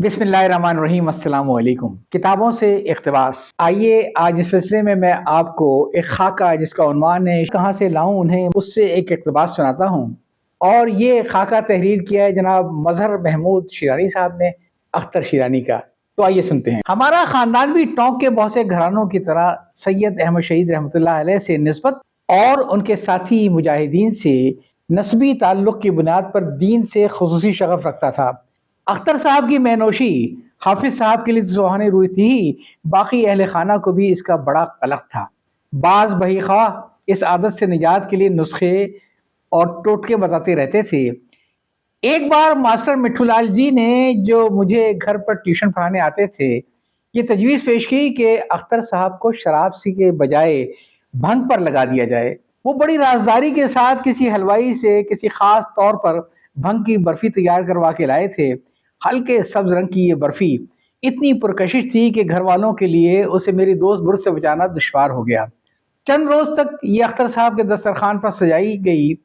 बिस्मिल्लाहिर्रहमानिर्रहीम, अस्सलाम वालेकुम। किताबों से इक़्तिबास। आइए आज इस सिलसिले में मैं आपको एक खाका जिसका उन्वान है कहाँ से लाऊं उन्हें, उससे एक इक़्तिबास सुनाता हूँ। और ये खाका तहरीर किया है जनाब मजहर महमूद शिरानी साहब ने, अख्तर शिरानी का। तो आइए सुनते हैं। हमारा ख़ानदान भी टोंक के बहुत से घरानों की तरह सैयद अहमद शहीद रहमतुल्लाह अलैह से निस्बत और उनके साथी मुजाहिदीन से नस्बी ताल्लुक़ की बुनियाद पर दीन से ख़ुसूसी शगफ़ रखता था। अख्तर साहब की मैनोशी हाफिज साहब के लिए सुहानी रुई थी, बाकी अहले खाना को भी इसका बड़ा कलक था। बाज बहीखा इस आदत से निजात के लिए नुस्खे और टोटके बताते रहते थे। एक बार मास्टर मिठूलाल जी ने, जो मुझे घर पर ट्यूशन पढ़ाने आते थे, ये तजवीज़ पेश की कि अख्तर साहब को शराब सी के बजाय भंग पर लगा दिया जाए। वो बड़ी राजदारी के साथ किसी हलवाई से किसी खास तौर पर भंग की बर्फी तैयार करवा के लाए थे। हल्के सब्ज रंग की ये बर्फी इतनी पुरकशिश थी कि घर वालों के लिए उसे मेरी दोस्त बुर्ज से बचाना दुश्वार हो गया। चंद रोज तक ये अख्तर साहब के दस्तरखान पर सजाई गई,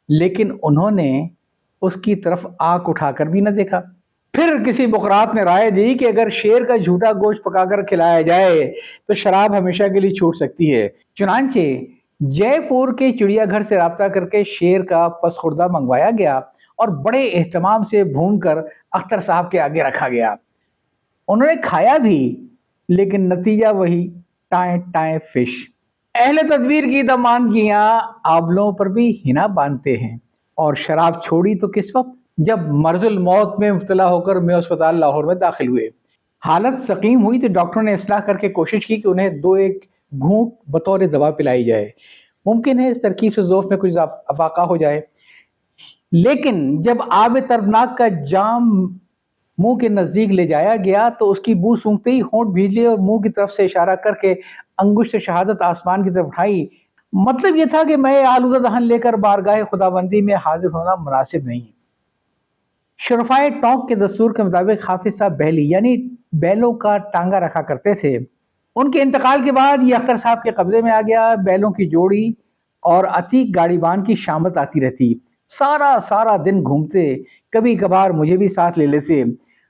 लेकिन उन्होंने उसकी तरफ आंख उठाकर भी न देखा। फिर किसी बुकरात ने राय दी कि अगर शेर का झूठा गोश्त पकाकर खिलाया जाए तो शराब हमेशा के लिए छूट सकती है। चुनांचे जयपुर के चिड़ियाघर से राब्ता करके शेर का पसखुर्दा मंगवाया गया और बड़े एहतमाम से भूनकर अख्तर साहब के आगे रखा गया। उन्होंने खाया भी, लेकिन नतीजा वही, टाए टाए फिश। अहले तदबीर की दमानगियां आबलों पर भी हिना बांधते हैं। और शराब छोड़ी तो किस वक्त, जब मर्जुल मौत में मुब्तला होकर मैं अस्पताल लाहौर में दाखिल हुए। हालत सकीम हुई तो डॉक्टरों ने इस्लाह करके कोशिश की कि उन्हें 2-1 घूंट बतौर दवा पिलाई जाए। मुमकिन है इस तरकीब से ज़ौफ़ में कुछ अफाका हो जाए। लेकिन जब आब तर्बनाक का जाम मुंह के नजदीक ले जाया गया तो उसकी बू सूंघते ही होंठ भीजे और मुंह की तरफ से इशारा करके अंगुश शहादत आसमान की तरफ उठाई। मतलब यह था कि मैं आलूदा दहन लेकर बारगाह खुदाबंदी में हाजिर होना मुनासिब नहीं। शरफाए टोंक के दस्तूर के मुताबिक हाफिज साहब बैली यानी बैलों का टांगा रखा करते थे। उनके इंतकाल के बाद ये अख्तर साहब के कब्जे में आ गया। बैलों की जोड़ी और अतीक गाड़ीबान की शामत आती रहती। सारा सारा दिन घूमते, कभी कभार मुझे भी साथ ले लेते।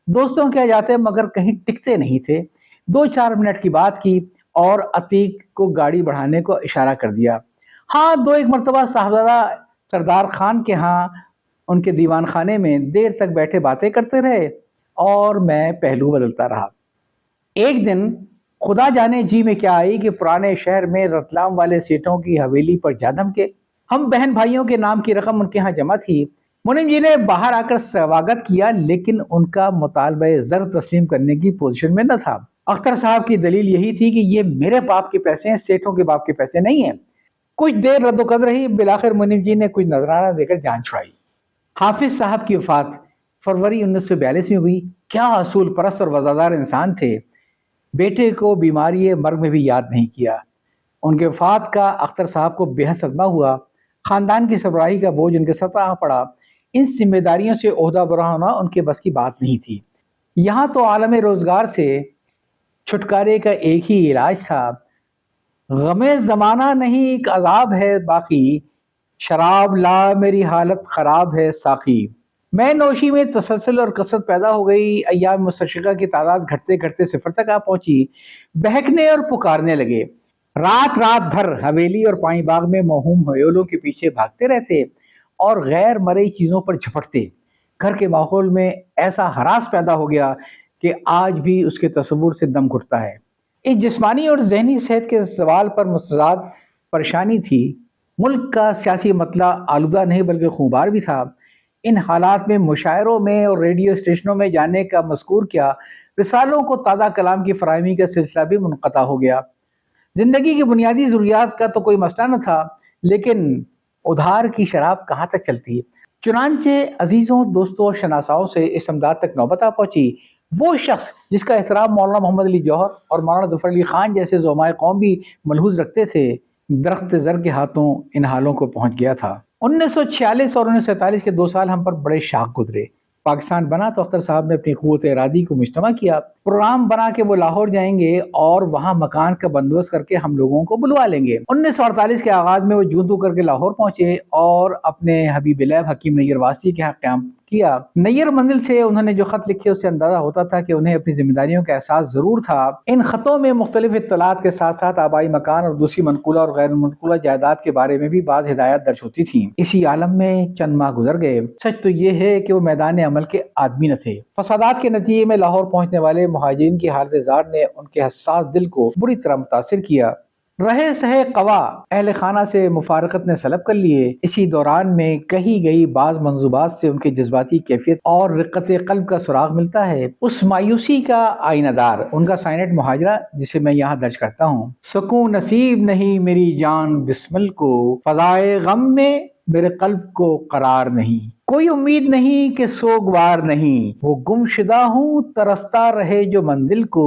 दोस्तों के जाते मगर कहीं टिकते नहीं थे। 2-4 मिनट की बात की और अतीक को गाड़ी बढ़ाने को इशारा कर दिया। हाँ, 2-1 मरतबा साहबजादा सरदार खान के यहाँ उनके दीवान खाने में देर तक बैठे बातें करते रहे और मैं पहलू बदलता रहा। एक दिन खुदा जाने जी में क्या आई कि पुराने शहर में रतलाम वाले सेठों की हवेली पर जा धमके। हम बहन भाइयों के नाम की रकम उनके यहाँ जमा थी। मुनीम जी ने बाहर आकर स्वागत किया, लेकिन उनका मुतालबा ज़र तस्लीम करने की पोजीशन में न था। अख्तर साहब की दलील यही थी कि ये मेरे बाप के पैसे हैं, सेठों के बाप के पैसे नहीं हैं। कुछ देर रद्दोकद रही, बिलाखिर मुनीम जी ने कुछ नजराना देकर जान छुड़ाई। हाफिज साहब की वफात फरवरी 1942 में हुई। क्या असूल परस्त और वफादार इंसान थे। बेटे को बीमारी मर्ग में भी याद नहीं किया। उनके वफात का अख्तर साहब को बेहद सदमा हुआ। खानदान की सरबराही का बोझ उनके सर पर आ पड़ा। इन जिम्मेदारियों से ओहदा बरा होना उनके बस की बात नहीं थी। यहाँ तो आलम रोजगार से छुटकारे का एक ही इलाज था, गमे जमाना नहीं एक अजाब है बाकी, शराब ला मेरी हालत खराब है साकी। मैं नौशी में तसलसल और कसरत पैदा हो गई। अय्याम मुस्तशिका की तादाद घटते घटते सिफर तक आ पहुंची। बहकने और पुकारने लगे। रात रात भर हवेली और पानी बाग में महूम हयोलों के पीछे भागते रहते और गैर मरई चीजों पर झपटते। घर के माहौल में ऐसा हरास पैदा हो गया कि आज भी उसके तस्वुर से दम घुटता है। इस जिस्मानी और जहनी सेहत के सवाल पर मुस्तजाद परेशानी थी। मुल्क का सियासी मतला आलूदा नहीं बल्कि खूंबार भी था। इन हालात में मुशायरों में और रेडियो स्टेशनों में जाने का मज़कूर किया, रिसालों को ताज़ा कलाम की फराहमी का सिलसिला भी मुनक़ता हो गया। जिंदगी की बुनियादी ज़रूरियात का तो कोई मसला न था, लेकिन उधार की शराब कहाँ तक चलती। चुनांचे अजीज़ों, दोस्तों और शनासाओं से इस इमदाद तक नौबत आ पहुंची। वो शख्स जिसका एहतराम मौलाना मोहम्मद अली जौहर और मौलाना ज़फ़र अली खान जैसे ज़ोमाए कौम भी मलहूज़ रखते थे, दरख्त ज़र के हाथों इन हालों को पहुंच गया था। 1946 और 1947 के 2 साल हम पर बड़े शाख गुजरे। पाकिस्तान बना तो अख्तर साहब ने अपनी क़ुव्वत इरादी को मुज्तमा किया। प्रोग्राम बना के वो लाहौर जाएंगे और वहाँ मकान का बंदोबस्त करके हम लोगों को बुलवा लेंगे। 1948 के आगाज में वो जूतू करके लाहौर पहुंचे और अपने हबीब लैब हकीम नैयर वासी के यहाँ کیا۔ نیر منزل سے انہوں نے جو خط لکھے اس سے اندازہ ہوتا تھا کہ انہیں اپنی ذمہ داریوں کا احساس ضرور تھا۔ ان خطوں میں مختلف اطلاعات کے ساتھ ساتھ آبائی مکان اور دوسری منقولہ اور غیر منقولہ جائیداد کے بارے میں بھی بعض ہدایات درج ہوتی تھیں۔ اسی عالم میں چند ماہ گزر گئے۔ سچ تو یہ ہے کہ وہ میدان عمل کے آدمی نہ تھے۔ فسادات کے نتیجے میں لاہور پہنچنے والے مہاجرین کی حالت زار نے ان کے حساس دل کو بری طرح متاثر کیا۔ رہے سہے قوا اہل خانہ سے مفارقت نے سلب کر لیے۔ اسی دوران میں کہی گئی بعض منظوبات سے ان کی جذباتی کیفیت اور رقت قلب کا سراغ ملتا ہے۔ اس مایوسی کا آئینہ دار ان کا سائنٹ مہاجرہ جسے میں یہاں درج کرتا ہوں۔ سکون نصیب نہیں میری جان بسمل کو، فضائے غم میں میرے قلب کو قرار نہیں۔ کوئی امید نہیں کہ سوگوار نہیں، وہ گم شدہ ہوں ترستا رہے جو منزل کو،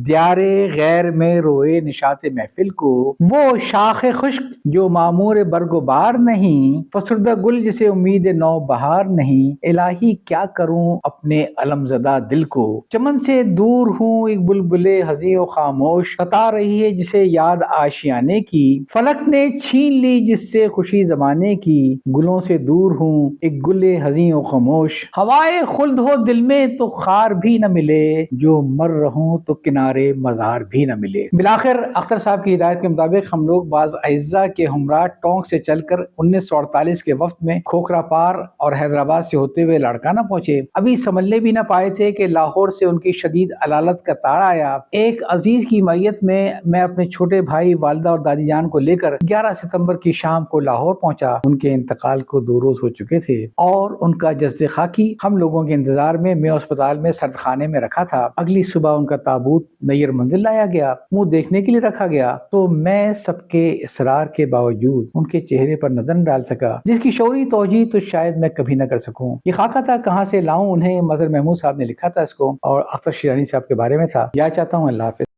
دیار غیر میں روئے نشاط محفل کو۔ وہ شاخ خشک جو معمور برگ و بار نہیں، فسردہ گل جسے امید نو بہار نہیں۔ الہی کیا کروں اپنے علم زدہ دل کو، چمن سے دور ہوں ایک بلبل ہزیں و خاموش، ستا رہی ہے جسے یاد آشیانے کی۔ فلک نے چھین لی جس سے خوشی زمانے کی، گلوں سے دور ہوں ایک گل ہزیں و خاموش۔ ہوائے خلد ہو دل میں تو خار بھی نہ ملے، جو مر رہوں تو کنارے مزار بھی نہ ملے۔ بالآخر اختر صاحب کی ہدایت کے مطابق ہم لوگ بعض اعزاء کے ہمراہ ٹونک سے چل کر 1948 کے وفد میں کھوکھرا پار اور حیدرآباد سے ہوتے ہوئے لاڑکانہ پہنچے۔ ابھی سنبھلنے بھی نہ پائے تھے کہ لاہور سے ان کی شدید علالت کا تاڑا آیا۔ ایک عزیز کی معیت میں اپنے چھوٹے بھائی، والدہ اور دادی جان کو لے کر 11 ستمبر کی شام کو لاہور پہنچا۔ ان کے انتقال کو 2 روز ہو چکے تھے اور ان کا جسد خاکی ہم لوگوں کے انتظار میں اسپتال میں سرد خانے میں رکھا تھا۔ اگلی صبح ان کا تابوت نیر منزل لایا گیا، منہ دیکھنے کے لیے رکھا گیا تو میں سب کے اصرار کے باوجود ان کے چہرے پر نظر نہ ڈال سکا، جس کی شعوری توجیہ تو شاید میں کبھی نہ کر سکوں۔ یہ خاکہ تھا کہاں سے لاؤں، انہیں مظہر محمود صاحب نے لکھا تھا اس کو، اور اختر شیرانی صاحب کے بارے میں تھا۔ یاد چاہتا ہوں۔ اللہ حافظ۔